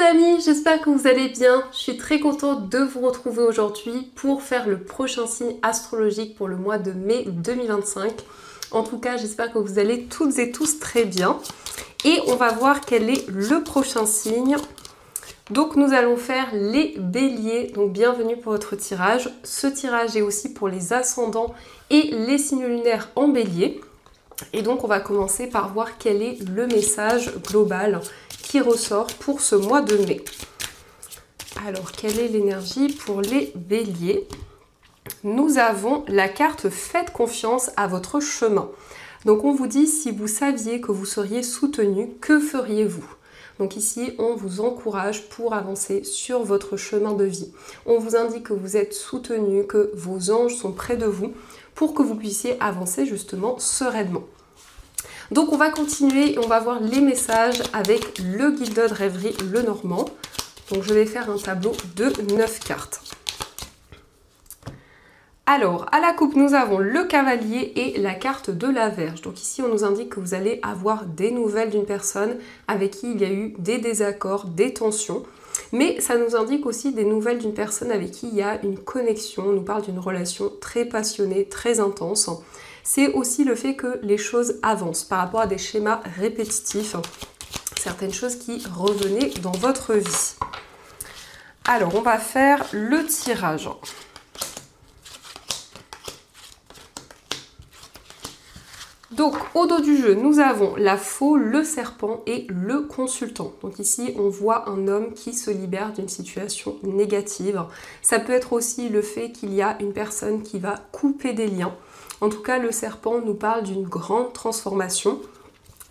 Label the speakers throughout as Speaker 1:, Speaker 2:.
Speaker 1: amis, j'espère que vous allez bien. Je suis très contente de vous retrouver aujourd'hui pour faire le prochain signe astrologique pour le mois de mai 2025. En tout cas, j'espère que vous allez toutes et tous très bien. Et on va voir quel est le prochain signe. Donc nous allons faire les béliers, donc bienvenue pour votre tirage. Ce tirage est aussi pour les ascendants et les signes lunaires en bélier. Et donc on va commencer par voir quel est le message global qui ressort pour ce mois de mai. Alors, quelle est l'énergie pour les béliers? Nous avons la carte Faites confiance à votre chemin. Donc on vous dit, si vous saviez que vous seriez soutenu, que feriez-vous? Donc ici, on vous encourage pour avancer sur votre chemin de vie. On vous indique que vous êtes soutenu, que vos anges sont près de vous pour que vous puissiez avancer justement sereinement. Donc on va continuer et on va voir les messages avec le Gilded Rêverie Lenormand. Donc je vais faire un tableau de 9 cartes. Alors, à la coupe, nous avons le cavalier et la carte de la Vierge. Donc ici, on nous indique que vous allez avoir des nouvelles d'une personne avec qui il y a eu des désaccords, des tensions. Mais ça nous indique aussi des nouvelles d'une personne avec qui il y a une connexion. On nous parle d'une relation très passionnée, très intense. C'est aussi le fait que les choses avancent par rapport à des schémas répétitifs. Certaines choses qui revenaient dans votre vie. Alors, on va faire le tirage. Donc, au dos du jeu, nous avons la faux, le serpent et le consultant. Donc ici, on voit un homme qui se libère d'une situation négative. Ça peut être aussi le fait qu'il y a une personne qui va couper des liens. En tout cas, le serpent nous parle d'une grande transformation.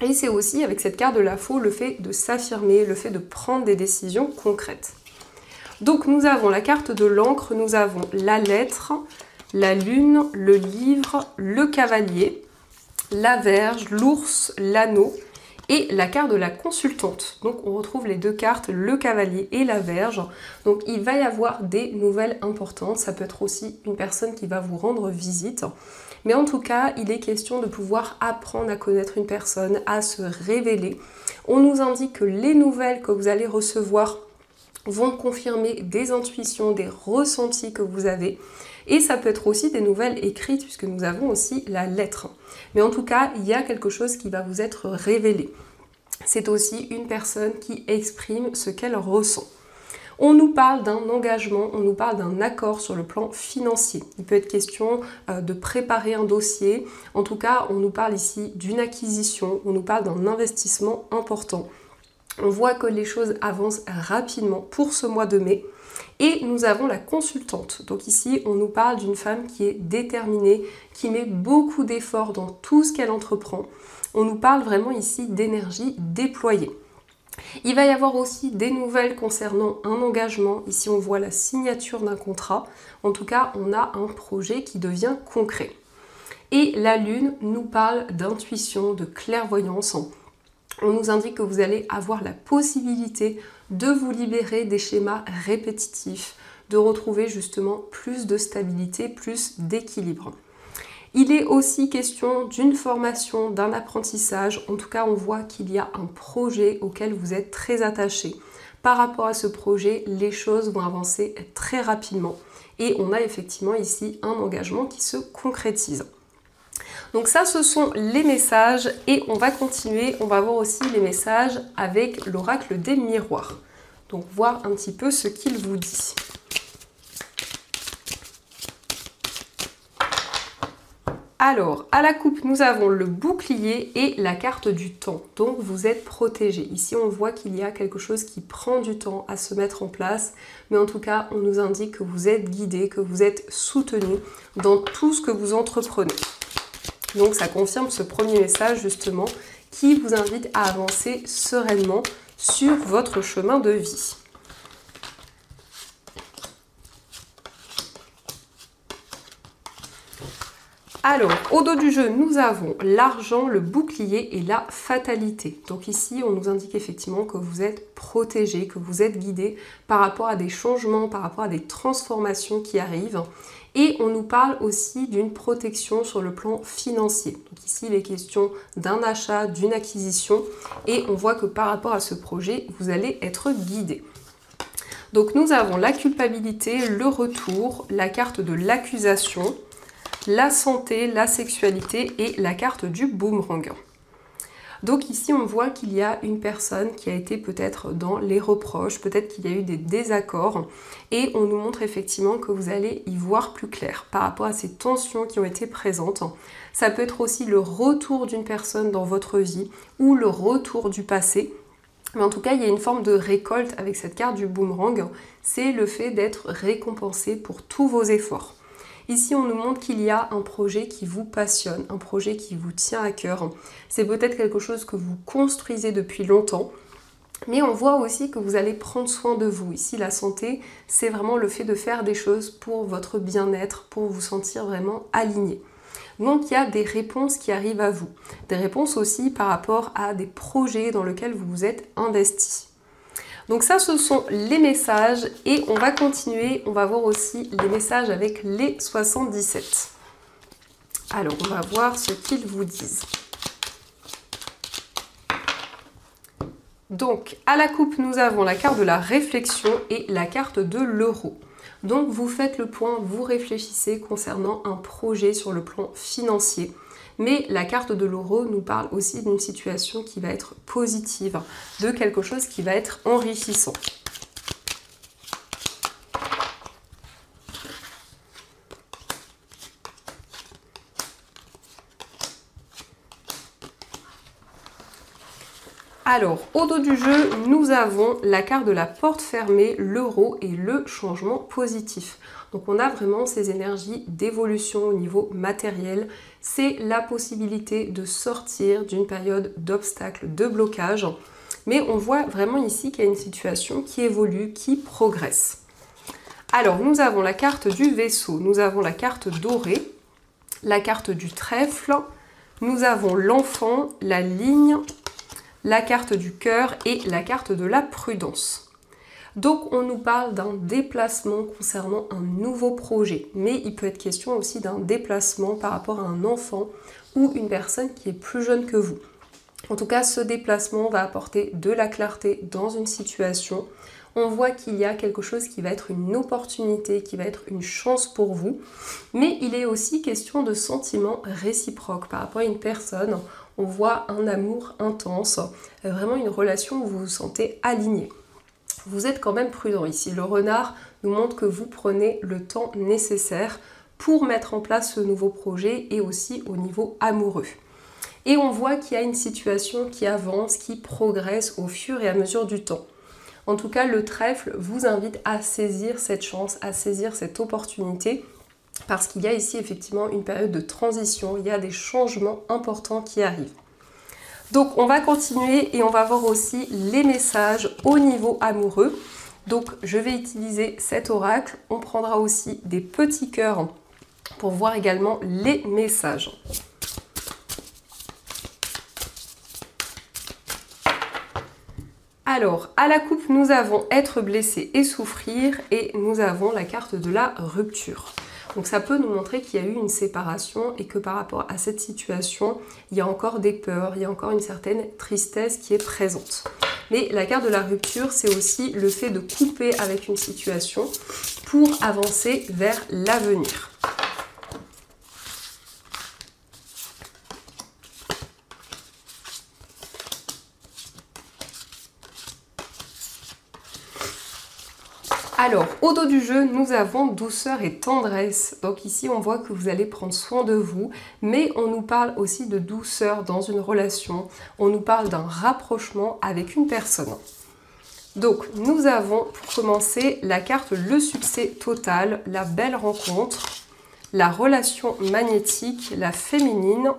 Speaker 1: Et c'est aussi, avec cette carte de la faux, le fait de s'affirmer, le fait de prendre des décisions concrètes. Donc, nous avons la carte de l'encre, nous avons la lettre, la lune, le livre, le cavalier, la Vierge, l'ours, l'anneau et la carte de la consultante. Donc on retrouve les deux cartes, le cavalier et la Vierge. Donc il va y avoir des nouvelles importantes. Ça peut être aussi une personne qui va vous rendre visite. Mais en tout cas, il est question de pouvoir apprendre à connaître une personne, à se révéler. On nous indique que les nouvelles que vous allez recevoir vont confirmer des intuitions, des ressentis que vous avez. Et ça peut être aussi des nouvelles écrites, puisque nous avons aussi la lettre. Mais en tout cas, il y a quelque chose qui va vous être révélé. C'est aussi une personne qui exprime ce qu'elle ressent. On nous parle d'un engagement, on nous parle d'un accord sur le plan financier. Il peut être question de préparer un dossier. En tout cas, on nous parle ici d'une acquisition, on nous parle d'un investissement important. On voit que les choses avancent rapidement pour ce mois de mai. Et nous avons la consultante. Donc ici, on nous parle d'une femme qui est déterminée, qui met beaucoup d'efforts dans tout ce qu'elle entreprend. On nous parle vraiment ici d'énergie déployée. Il va y avoir aussi des nouvelles concernant un engagement. Ici, on voit la signature d'un contrat. En tout cas, on a un projet qui devient concret. Et la lune nous parle d'intuition, de clairvoyance. On nous indique que vous allez avoir la possibilité de vous libérer des schémas répétitifs, de retrouver justement plus de stabilité, plus d'équilibre. Il est aussi question d'une formation, d'un apprentissage. En tout cas, on voit qu'il y a un projet auquel vous êtes très attaché. Par rapport à ce projet, les choses vont avancer très rapidement. Et on a effectivement ici un engagement qui se concrétise. Donc ça, ce sont les messages et on va continuer. On va voir aussi les messages avec l'oracle des miroirs. Donc voir un petit peu ce qu'il vous dit. Alors, à la coupe, nous avons le bouclier et la carte du temps. Donc, vous êtes protégé. Ici, on voit qu'il y a quelque chose qui prend du temps à se mettre en place. Mais en tout cas, on nous indique que vous êtes guidé, que vous êtes soutenu dans tout ce que vous entreprenez. Donc, ça confirme ce premier message, justement, qui vous invite à avancer sereinement sur votre chemin de vie. Alors, au dos du jeu, nous avons l'argent, le bouclier et la fatalité. Donc ici, on nous indique effectivement que vous êtes protégé, que vous êtes guidé par rapport à des changements, par rapport à des transformations qui arrivent. Et on nous parle aussi d'une protection sur le plan financier. Donc ici, il est question d'un achat, d'une acquisition. Et on voit que par rapport à ce projet, vous allez être guidé. Donc nous avons la culpabilité, le retour, la carte de l'accusation, la santé, la sexualité et la carte du boomerang. Donc ici, on voit qu'il y a une personne qui a été peut-être dans les reproches, peut-être qu'il y a eu des désaccords, et on nous montre effectivement que vous allez y voir plus clair par rapport à ces tensions qui ont été présentes. Ça peut être aussi le retour d'une personne dans votre vie ou le retour du passé. Mais en tout cas, il y a une forme de récolte avec cette carte du boomerang. C'est le fait d'être récompensé pour tous vos efforts. Ici, on nous montre qu'il y a un projet qui vous passionne, un projet qui vous tient à cœur. C'est peut-être quelque chose que vous construisez depuis longtemps, mais on voit aussi que vous allez prendre soin de vous. Ici, la santé, c'est vraiment le fait de faire des choses pour votre bien-être, pour vous sentir vraiment aligné. Donc, il y a des réponses qui arrivent à vous. Des réponses aussi par rapport à des projets dans lesquels vous vous êtes investi. Donc ça, ce sont les messages et on va continuer. On va voir aussi les messages avec les 77. Alors, on va voir ce qu'ils vous disent. Donc, à la coupe, nous avons la carte de la réflexion et la carte de l'euro. Donc, vous faites le point, vous réfléchissez concernant un projet sur le plan financier. Mais la carte de l'euro nous parle aussi d'une situation qui va être positive, de quelque chose qui va être enrichissant. Alors, au dos du jeu, nous avons la carte de la porte fermée, l'euro et le changement positif. Donc on a vraiment ces énergies d'évolution au niveau matériel. C'est la possibilité de sortir d'une période d'obstacles, de blocage. Mais on voit vraiment ici qu'il y a une situation qui évolue, qui progresse. Alors, nous avons la carte du vaisseau, nous avons la carte dorée, la carte du trèfle, nous avons l'enfant, la ligne, la carte du cœur et la carte de la prudence. Donc on nous parle d'un déplacement concernant un nouveau projet, mais il peut être question aussi d'un déplacement par rapport à un enfant ou une personne qui est plus jeune que vous. En tout cas, ce déplacement va apporter de la clarté dans une situation. On voit qu'il y a quelque chose qui va être une opportunité, qui va être une chance pour vous, mais il est aussi question de sentiments réciproques par rapport à une personne. On voit un amour intense, vraiment une relation où vous vous sentez aligné. Vous êtes quand même prudent ici. Le renard nous montre que vous prenez le temps nécessaire pour mettre en place ce nouveau projet et aussi au niveau amoureux. Et on voit qu'il y a une situation qui avance, qui progresse au fur et à mesure du temps. En tout cas, le trèfle vous invite à saisir cette chance, à saisir cette opportunité, parce qu'il y a ici effectivement une période de transition, il y a des changements importants qui arrivent. Donc on va continuer et on va voir aussi les messages au niveau amoureux. Donc je vais utiliser cet oracle, on prendra aussi des petits cœurs pour voir également les messages. Alors, à la coupe, nous avons être blessé et souffrir et nous avons la carte de la rupture. Donc ça peut nous montrer qu'il y a eu une séparation et que par rapport à cette situation, il y a encore des peurs, il y a encore une certaine tristesse qui est présente. Mais la carte de la rupture, c'est aussi le fait de couper avec une situation pour avancer vers l'avenir. Alors, au dos du jeu, nous avons douceur et tendresse. Donc ici, on voit que vous allez prendre soin de vous, mais on nous parle aussi de douceur dans une relation. On nous parle d'un rapprochement avec une personne. Donc, nous avons, pour commencer, la carte le succès total, la belle rencontre, la relation magnétique, la féminine,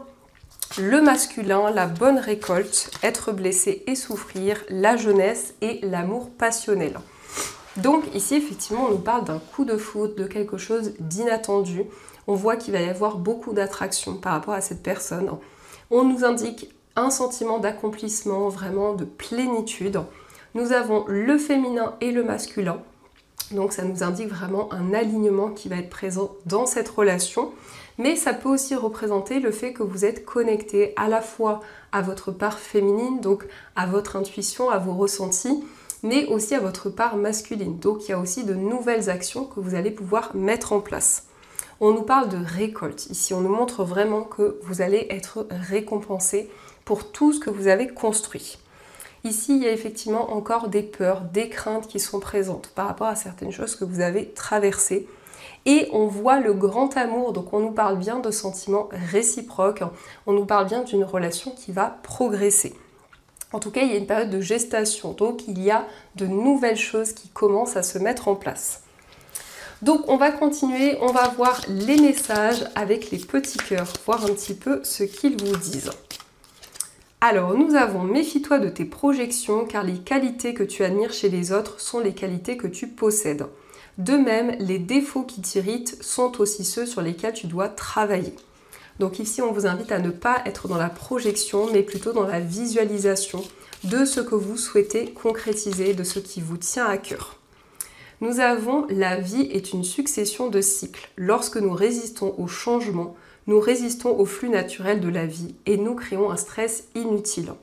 Speaker 1: le masculin, la bonne récolte, être blessé et souffrir, la jeunesse et l'amour passionnel. Donc ici, effectivement, on nous parle d'un coup de foudre, de quelque chose d'inattendu. On voit qu'il va y avoir beaucoup d'attraction par rapport à cette personne. On nous indique un sentiment d'accomplissement, vraiment de plénitude. Nous avons le féminin et le masculin. Donc ça nous indique vraiment un alignement qui va être présent dans cette relation. Mais ça peut aussi représenter le fait que vous êtes connecté à la fois à votre part féminine, donc à votre intuition, à vos ressentis, mais aussi à votre part masculine. Donc il y a aussi de nouvelles actions que vous allez pouvoir mettre en place. On nous parle de récolte. Ici, on nous montre vraiment que vous allez être récompensé pour tout ce que vous avez construit. Ici, il y a effectivement encore des peurs, des craintes qui sont présentes par rapport à certaines choses que vous avez traversées. Et on voit le grand amour, donc on nous parle bien de sentiments réciproques, on nous parle bien d'une relation qui va progresser. En tout cas, il y a une période de gestation, donc il y a de nouvelles choses qui commencent à se mettre en place. Donc on va continuer, on va voir les messages avec les petits cœurs, voir un petit peu ce qu'ils vous disent. Alors, nous avons « Méfie-toi de tes projections, car les qualités que tu admires chez les autres sont les qualités que tu possèdes. De même, les défauts qui t'irritent sont aussi ceux sur lesquels tu dois travailler. » Donc ici, on vous invite à ne pas être dans la projection, mais plutôt dans la visualisation de ce que vous souhaitez concrétiser, de ce qui vous tient à cœur. Nous avons « La vie est une succession de cycles. Lorsque nous résistons au changement, nous résistons au flux naturel de la vie et nous créons un stress inutile.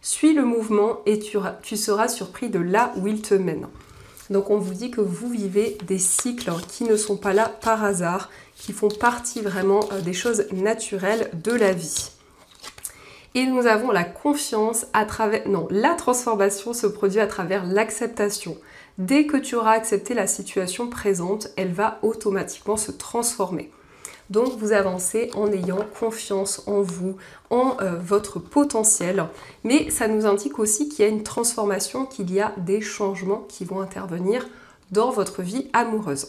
Speaker 1: Suis le mouvement et tu seras surpris de là où il te mène. » Donc on vous dit que vous vivez des cycles qui ne sont pas là par hasard, qui font partie vraiment des choses naturelles de la vie. Et nous avons la confiance à travers... Non, la transformation se produit à travers l'acceptation. Dès que tu auras accepté la situation présente, elle va automatiquement se transformer. Donc vous avancez en ayant confiance en vous, en votre potentiel. Mais ça nous indique aussi qu'il y a une transformation, qu'il y a des changements qui vont intervenir dans votre vie amoureuse.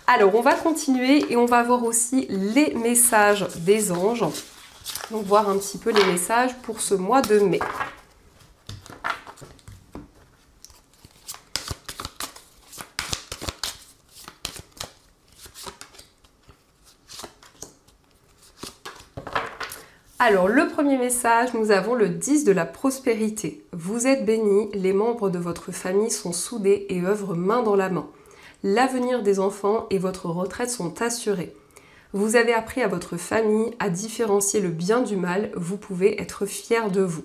Speaker 1: Alors on va continuer et on va voir aussi les messages des anges. Donc voir un petit peu les messages pour ce mois de mai. Alors, le premier message, nous avons le 10 de la prospérité. Vous êtes bénis, les membres de votre famille sont soudés et œuvrent main dans la main. L'avenir des enfants et votre retraite sont assurés. Vous avez appris à votre famille à différencier le bien du mal, vous pouvez être fiers de vous.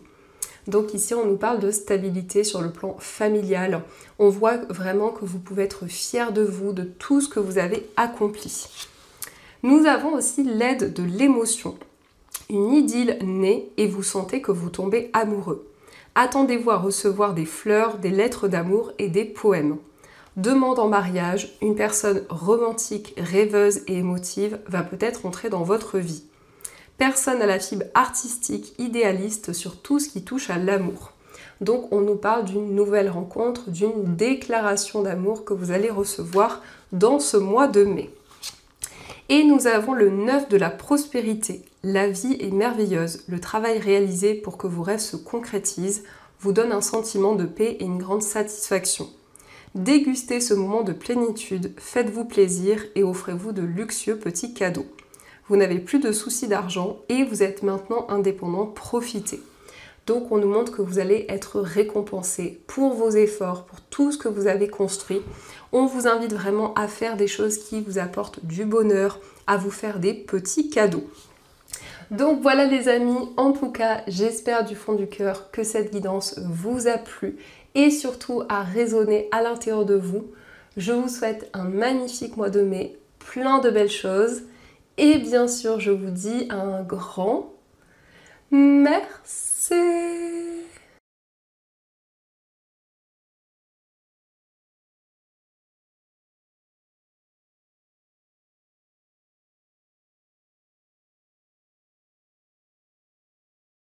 Speaker 1: Donc ici, on nous parle de stabilité sur le plan familial. On voit vraiment que vous pouvez être fiers de vous, de tout ce que vous avez accompli. Nous avons aussi l'aide de l'émotion. Une idylle naît et vous sentez que vous tombez amoureux. Attendez-vous à recevoir des fleurs, des lettres d'amour et des poèmes. Demande en mariage, une personne romantique, rêveuse et émotive va peut-être entrer dans votre vie. Personne à la fibre artistique, idéaliste sur tout ce qui touche à l'amour. Donc on nous parle d'une nouvelle rencontre, d'une déclaration d'amour que vous allez recevoir dans ce mois de mai. Et nous avons le 9 de la prospérité. La vie est merveilleuse. Le travail réalisé pour que vos rêves se concrétisent vous donne un sentiment de paix et une grande satisfaction. Dégustez ce moment de plénitude, faites-vous plaisir et offrez-vous de luxueux petits cadeaux. Vous n'avez plus de soucis d'argent et vous êtes maintenant indépendant, profitez. Donc on nous montre que vous allez être récompensé pour vos efforts, pour tout ce que vous avez construit. On vous invite vraiment à faire des choses qui vous apportent du bonheur, à vous faire des petits cadeaux. Donc voilà les amis, en tout cas j'espère du fond du cœur que cette guidance vous a plu et surtout a résonné à l'intérieur de vous. Je vous souhaite un magnifique mois de mai, plein de belles choses et bien sûr je vous dis un grand merci.